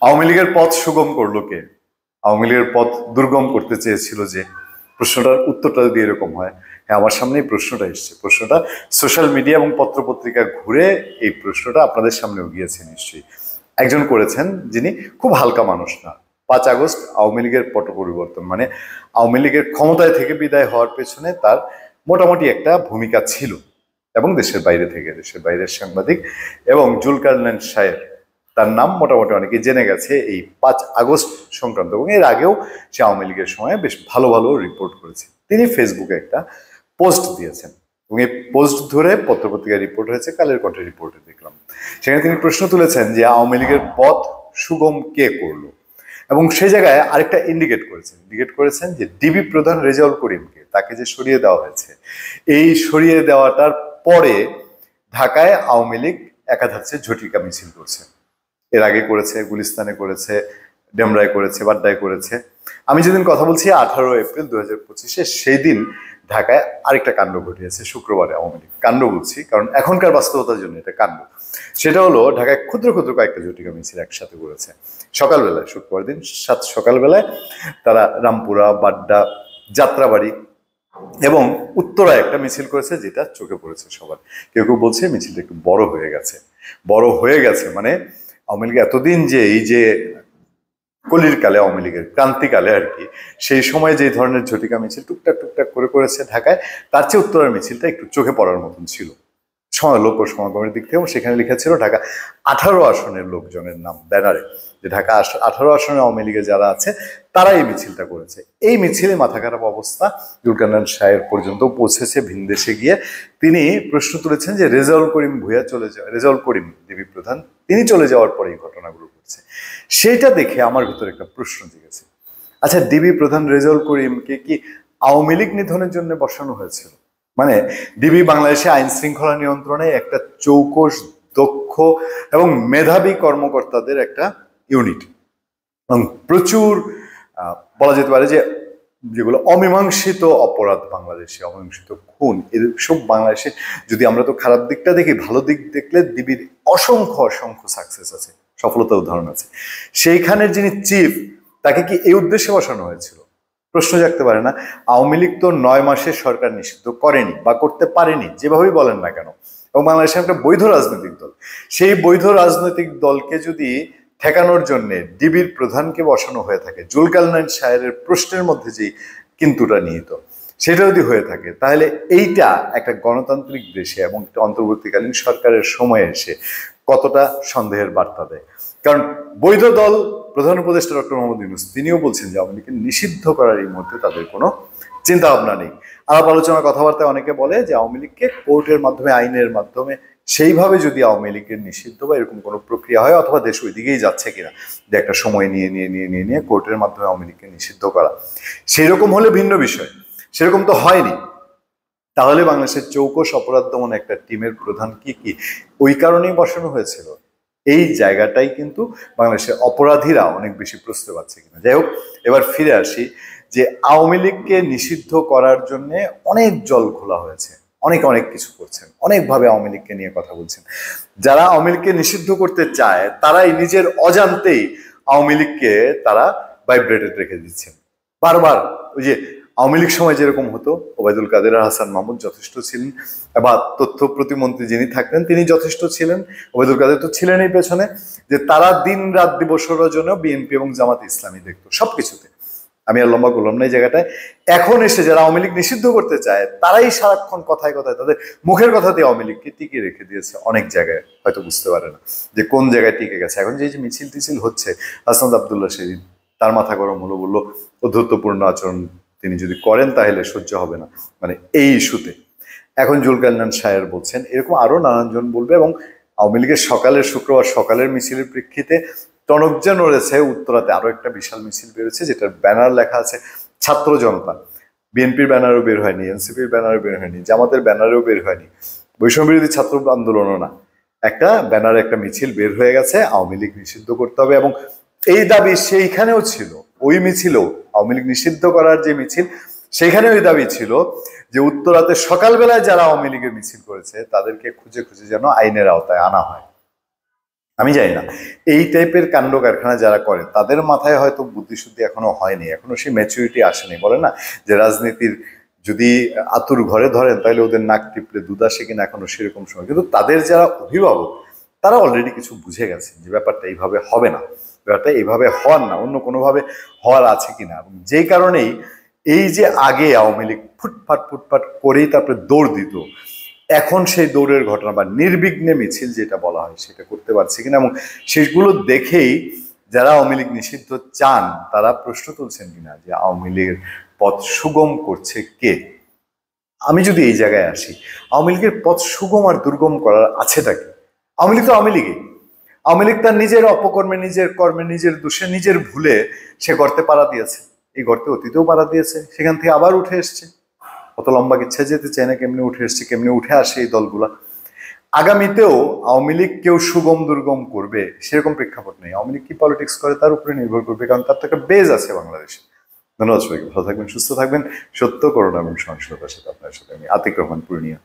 আওয়ামী লীগের পথ সুগম করলো কে? আওয়ামী লীগের পথ দুর্গম করতে চেয়েছিল যে? প্রশ্নটার উত্তরটা যদি এরকম হয়, হ্যাঁ, আমার সামনে এই প্রশ্নটা এসছে। প্রশ্নটা সোশ্যাল মিডিয়া এবং পত্রপত্রিকা ঘুরে এই প্রশ্নটা আপনাদের সামনেও গিয়েছে নিশ্চয়ই। একজন করেছেন যিনি খুব হালকা মানুষ না। 5 আগস্ট আওয়ামী লীগের পট পরিবর্তন, মানে আওয়ামী লীগের ক্ষমতায় থেকে বিদায় হওয়ার পেছনে তার মোটামুটি একটা ভূমিকা ছিল, এবং দেশের বাইরে থেকে, দেশের বাইরের সাংবাদিক এবং জুলকারনাইন সাহেব, তার নাম মোটামুটি অনেকে জেনে গেছে এই 5 আগস্ট সংক্রান্ত, এবং এর আগেও সে আওয়ামী লীগের সময় বেশ ভালো ভালো রিপোর্ট করেছে। তিনি ফেসবুকে একটা পোস্ট দিয়েছেন, এবং এই পোস্ট ধরে পত্রপত্রিকায় রিপোর্ট হয়েছে, কালের কণ্ঠে রিপোর্টে দেখলাম। সেখানে তিনি প্রশ্ন তুলেছেন যে আওয়ামী লীগের পথ সুগম কে করলো, এবং সেই জায়গায় আরেকটা ইন্ডিকেট করেছেন যে ডিবি প্রধান রেজাউল করিমকে, তাকে যে সরিয়ে দেওয়া হয়েছে, এই সরিয়ে দেওয়াটার পরে ঢাকায় আওয়ামী লীগ একাধারে ঝটিকা মিছিল করছে। এর আগে করেছে, গুলিস্তানে করেছে, ডেমরায় করেছে, বাড্ডায় করেছে। আমি যেদিন কথা বলছি 18 এপ্রিল 2025, সেই দিন ঢাকায় আরেকটা কাণ্ড ঘটিয়েছে। শুক্রবারে আওয়ামী লীগ, কাণ্ড বলছি কারণ এখনকার বাস্তবতার জন্য এটা কাণ্ড। সেটা হলো ঢাকায় ক্ষুদ্র ক্ষুদ্র কয়েকটা ঝটিকা মিছিল একসাথে করেছে সকালবেলায়, শুক্রবার দিন সকালবেলায়। তারা রামপুরা, বাড্ডা, যাত্রাবাড়ি এবং উত্তরায় একটা মিছিল করেছে, যেটা চোখে পড়েছে সবার। কেউ কেউ বলছে মিছিলটা একটু বড় হয়ে গেছে, মানে আওয়ামী লীগ এতদিন যে এই যে কলির কালে, আওয়ামী লীগের ক্রান্তিকালে আর কি, সেই সময় যে ধরনের ঝটিকা মিছিল টুকটাক টুকটাক করে করেছে ঢাকায়, তার চেয়ে উত্তরের মিছিলটা একটু চোখে পড়ার মতন ছিল লোক ও সমাগমের দিক থেকে। সেখানে লেখা ছিল ঢাকা 18 আসনের লোকজনের নাম ব্যানারে, যে ঢাকা 18 আসনে আওয়ামী লীগের যারা আছে তারা এই মিছিলটা করেছে। এই মিছিলে মাথা খারাপ অবস্থা জুলকারনাইন সাহেব পর্যন্ত পৌঁছেছে ভিনদেশে গিয়ে। তিনি প্রশ্ন তুলেছেন যে রেজাউল করিম ভূঁইয়া চলে যাওয়া, রেজাউল করিম ডিবি প্রধান, তিনি চলে যাওয়ার পরে এই ঘটনাগুলো ঘটছে। সেটা দেখে আমার ভিতরে একটা প্রশ্ন জেগেছে, আচ্ছা, ডিবি প্রধান রেজাউল করিমকে কি আওয়ামী লীগ নিধনের জন্য বসানো হয়েছিল? মানে ডিবি বাংলাদেশে আইন শৃঙ্খলা নিয়ন্ত্রণে একটা চৌকস, দক্ষ এবং মেধাবী কর্মকর্তাদের একটা ইউনিট, এবং প্রচুর বলা যেতে পারে যে যেগুলো অমীমাংসিত অপরাধ বাংলাদেশে, অমীমাংসিত খুন, এসব বাংলাদেশে যদি আমরা তো খারাপ দিকটা দেখি, ভালো দিক দেখলে ডিবির অসংখ্য অসংখ্য সাকসেস আছে, সফলতার উদাহরণ আছে। সেইখানের যিনি চিফ, তাকে কি এই উদ্দেশ্যে বসানো হয়েছিল? প্রশ্ন জাগতে পারে না? আওয়ামী লীগ তো 9 মাসে সরকার নিষিদ্ধ করেনি বা করতে পারেনি, যেভাবেই বলেন না কেন, এবং বাংলাদেশের একটা বৈধ রাজনৈতিক দল। সেই বৈধ রাজনৈতিক দলকে যদি ঠেকানোর জন্য ডিবির প্রধানকে বসানো হয়ে থাকে, জুলকারনাইন সাহেবের প্রশ্নের মধ্যে যে কিন্তুটা নিহিত, সেটা যদি হয়ে থাকে, তাহলে এইটা একটা গণতান্ত্রিক দেশে এবং একটা অন্তর্বর্তীকালীন সরকারের সময় এসে কতটা সন্দেহের বার্তা দেয়। কারণ বৈধ দল, প্রধান উপদেষ্টা ডক্টর মোহাম্মদ ইউনূস, তিনিও বলছেন যে আওয়ামী লীগকে নিষিদ্ধ করার এই মুহূর্তে তাদের কোনো চিন্তা ভাবনা নেই। আলাপ আলোচনা, কথাবার্তায় অনেকে বলে যে আওয়ামী লীগকে কোর্টের মাধ্যমে, আইনের মাধ্যমে সেইভাবে যদি আওয়ামী লীগের নিষিদ্ধ বা এরকম কোনো প্রক্রিয়া হয়, অথবা দেশ ওই দিকেই যাচ্ছে কিনা, যে একটা সময় নিয়ে কোর্টের মাধ্যমে আওয়ামী লীগকে নিষিদ্ধ করা, সেরকম হলে ভিন্ন বিষয়। সেরকম তো হয়নি। তাহলে বাংলাদেশের চৌকস অপরাধ দমন একটা টিমের প্রধান কি ওই কারণেই বসানো হয়েছিল? এই জায়গাটাই কিন্তু বাংলাদেশের অপরাধীরা অনেক বেশি প্রশ্ন পাচ্ছে কিনা। যাই হোক, এবার ফিরে আসি যে আওয়ামী লীগকে নিষিদ্ধ করার জন্য অনেক জল খোলা হয়েছে, অনেক অনেক কিছু করছেন, অনেকভাবে আওয়ামী লীগকে নিয়ে কথা বলছেন। যারা আওয়ামী লীগকে নিষিদ্ধ করতে চায়, তারাই নিজের অজান্তেই আওয়ামী লীগকে তারা ভাইব্রেটেড রেখে দিচ্ছেন বারবার। ওই যে আওয়ামী লীগ সময় যেরকম হতো, ওবায়দুল কাদের আর হাসান মাহমুদ যথেষ্ট ছিলেন, বা তথ্য প্রতিমন্ত্রী যিনি থাকতেন তিনি যথেষ্ট ছিলেন, ওবায়দুল কাদের তো ছিলেনই পেছনে, যে তারা দিন রাত দিবস জন্য বিএনপি এবং জামাত ইসলামী দেখতো সবকিছুতে। আমি আর লম্বা করলাম না এই জায়গাটায়। এখন এসে যারা আওয়ামী লীগ নিষিদ্ধ করতে চায়, তারাই সারাক্ষণ কথায় কথায় তাদের মুখের কথাতে আওয়ামী লীগকে টিকিয়ে রেখে দিয়েছে অনেক জায়গায়। হয়তো বুঝতে পারে না যে কোন জায়গায় টিকে গেছে। এখন যে মিছিল টিছিল হচ্ছে, হাসনাত আবদুল্লাহ সেদিন তার মাথা গরম হলো, বললো অধ্যত্বপূর্ণ আচরণ তিনি যদি করেন তাহলে সহ্য হবে না, মানে এই ইস্যুতে। এখন জুলকারনাইন সাহেব বলছেন, এরকম আরো নানানজন বলবে। এবং আওয়ামী লীগের শুক্রবার সকালের মিছিলের প্রেক্ষিতে টনকজা নড়েছে। উত্তরাতে আরো একটা বিশাল মিছিল বেরোচ্ছে, যেটার ব্যানার লেখা আছে ছাত্র জনতা। বিএনপির ব্যানারও বের হয়নি, এনসিপির ব্যানারও বের হয়নি, জামাতের ব্যানারেও বের হয়নি, বৈষম্য বিরোধী ছাত্র আন্দোলনও না। একটা ব্যানার, একটা মিছিল বের হয়ে গেছে, আওয়ামী লীগ নিষিদ্ধ করতে হবে। এবং এই দাবি সেইখানেও ছিল, ওই মিছিলও, আওয়ামী লীগ নিষিদ্ধ করার যে মিছিল, সেখানে ওই দাবি ছিল যে উত্তরাতে সকালবেলায় যারা আওয়ামী লীগের মিছিল করেছে তাদেরকে খুঁজে খুঁজে যেন আইনের আওতায় আনা হয়। আমি জানি না এই টাইপের কাণ্ড কারখানা যারা করে তাদের মাথায় হয়তো বুদ্ধিশুদ্ধি এখনো হয়নি, এখনো সেই ম্যাচুরিটি আসেনি। বলে না যে রাজনীতির যদি আতুর ঘরে ধরেন তাহলে ওদের নাক টিপলে দুধ আসে কিনা, এখনো সেরকম সময়। কিন্তু তাদের যারা অভিভাবক তারা অলরেডি কিছু বুঝে গেছে যে ব্যাপারটা এইভাবে হবে না, ব্যাপারটা এইভাবে হওয়ার না, অন্য কোনোভাবে হওয়ার আছে কিনা। যেই কারণেই এই যে আগে আওয়ামী লীগ ফুটফাট ফুটফাট করেই তারপরে দৌড় দিত, এখন সেই দৌড়ের ঘটনা বা নির্বিঘ্নে মিছিল যেটা বলা হয় সেটা করতে পারছে কিনা, এবং সেগুলো দেখেই যারা আওয়ামী লীগ নিষিদ্ধ চান তারা প্রশ্ন তুলছেন কিনা যে আওয়ামী লীগের পথ সুগম করছে কে। আমি যদি এই জায়গায় আসি, আওয়ামী লীগের পথ সুগম আর দুর্গম করার আছেটা কি? আওয়ামী লীগ তো আওয়ামী লীগই। আওয়ামী লীগ তার নিজের অপকর্মে, নিজের কর্মে, নিজের দোষে, নিজের ভুলে সে গর্তে পাড়া দিয়েছে, এই গর্তে অতীতেও পাড়া দিয়েছে, সেখান থেকে আবার উঠে এসছে। অত লম্বা ইচ্ছা যেতে চায় না, কেমনি উঠে এসছে, কেমনি উঠে আসে এই দলগুলা। আগামীতেও আওয়ামী লীগ কেউ সুগম দুর্গম করবে সেরকম প্রেক্ষাপট নেই। আওয়ামী লীগ কি পলিটিক্স করে তার উপরে নির্ভর করবে, কারণ তার তো একটা বেজ আছে বাংলাদেশে। ধন্যবাদ সবাইকে, ভালো থাকবেন, সুস্থ থাকবেন। সত্য, করোনা এবং সহিংসতার সাথে আপনার সাথে আমি আতিক রহমান পূর্ণিয়া।